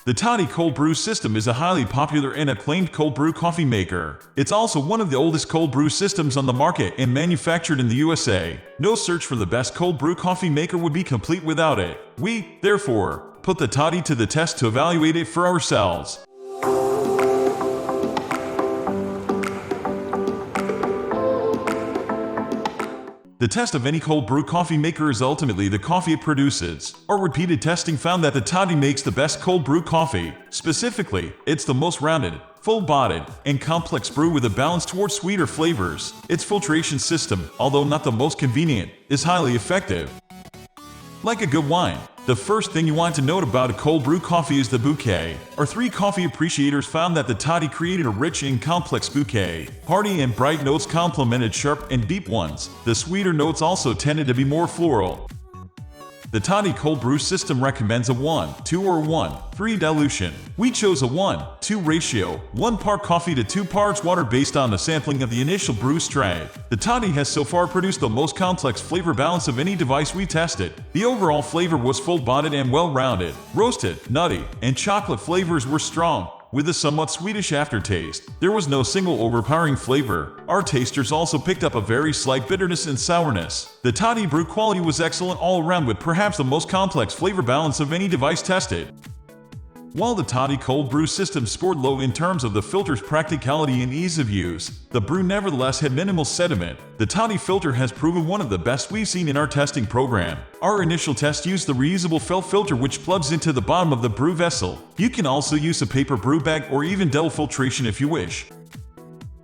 The Toddy Cold Brew System is a highly popular and acclaimed cold brew coffee maker. It's also one of the oldest cold brew systems on the market and manufactured in the USA. No search for the best cold brew coffee maker would be complete without it. We, therefore, put the Toddy to the test to evaluate it for ourselves. The test of any cold brew coffee maker is ultimately the coffee it produces. Our repeated testing found that the Toddy makes the best cold brew coffee. Specifically, it's the most rounded, full-bodied, and complex brew with a balance towards sweeter flavors. Its filtration system, although not the most convenient, is highly effective. Like a good wine, the first thing you want to note about a cold brew coffee is the bouquet. Our 3 coffee appreciators found that the Toddy created a rich and complex bouquet. Hearty and bright notes complemented sharp and deep ones. The sweeter notes also tended to be more floral. The Toddy Cold Brew System recommends a 1:2 or 1:3 dilution. We chose a 1:2 ratio, 1 part coffee to 2 parts water based on the sampling of the initial brew strain. The Toddy has so far produced the most complex flavor balance of any device we tested. The overall flavor was full-bodied and well-rounded. Roasted, nutty, and chocolate flavors were strong, with a somewhat sweetish aftertaste. There was no single overpowering flavor. Our tasters also picked up a very slight bitterness and sourness. The Toddy brew quality was excellent all around with perhaps the most complex flavor balance of any device tested. While the Toddy Cold Brew System scored low in terms of the filter's practicality and ease of use, the brew nevertheless had minimal sediment. The Toddy filter has proven one of the best we've seen in our testing program. Our initial test used the reusable felt filter which plugs into the bottom of the brew vessel. You can also use a paper brew bag or even double filtration if you wish.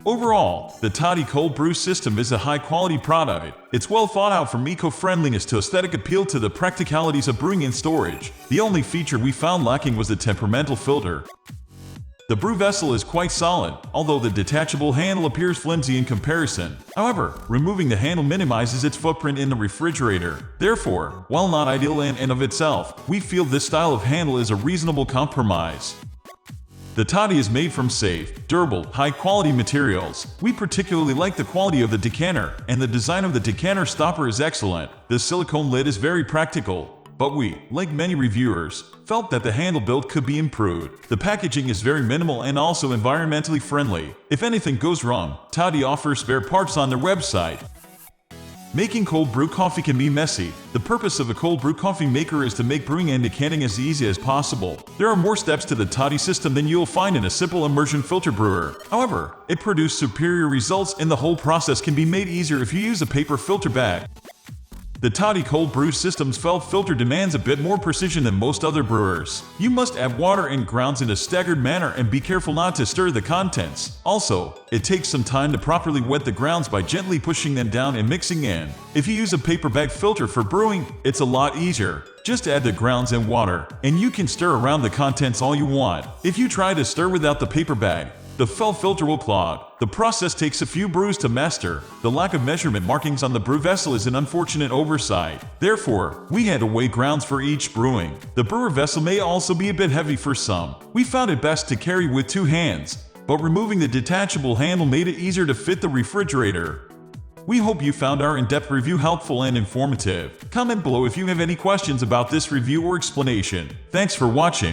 Overall, the Toddy Cold Brew System is a high-quality product. It's well thought out from eco-friendliness to aesthetic appeal to the practicalities of brewing and storage. The only feature we found lacking was the temperamental filter. The brew vessel is quite solid, although the detachable handle appears flimsy in comparison. However, removing the handle minimizes its footprint in the refrigerator. Therefore, while not ideal in and of itself, we feel this style of handle is a reasonable compromise. The Toddy is made from safe, durable, high-quality materials. We particularly like the quality of the decanter, and the design of the decanter stopper is excellent. The silicone lid is very practical, but we, like many reviewers, felt that the handle build could be improved. The packaging is very minimal and also environmentally friendly. If anything goes wrong, Toddy offers spare parts on their website. Making cold brew coffee can be messy. The purpose of a cold brew coffee maker is to make brewing and decanting as easy as possible. There are more steps to the Toddy system than you'll find in a simple immersion filter brewer. However, it produces superior results and the whole process can be made easier if you use a paper filter bag. The Toddy Cold Brew System's felt filter demands a bit more precision than most other brewers. You must add water and grounds in a staggered manner and be careful not to stir the contents. Also, it takes some time to properly wet the grounds by gently pushing them down and mixing in. If you use a paper bag filter for brewing, it's a lot easier. Just add the grounds and water, and you can stir around the contents all you want. If you try to stir without the paper bag, the felt filter will clog. The process takes a few brews to master. The lack of measurement markings on the brew vessel is an unfortunate oversight. Therefore, we had to weigh grounds for each brewing. The brewer vessel may also be a bit heavy for some. We found it best to carry with 2 hands, but removing the detachable handle made it easier to fit the refrigerator. We hope you found our in-depth review helpful and informative. Comment below if you have any questions about this review or explanation. Thanks for watching.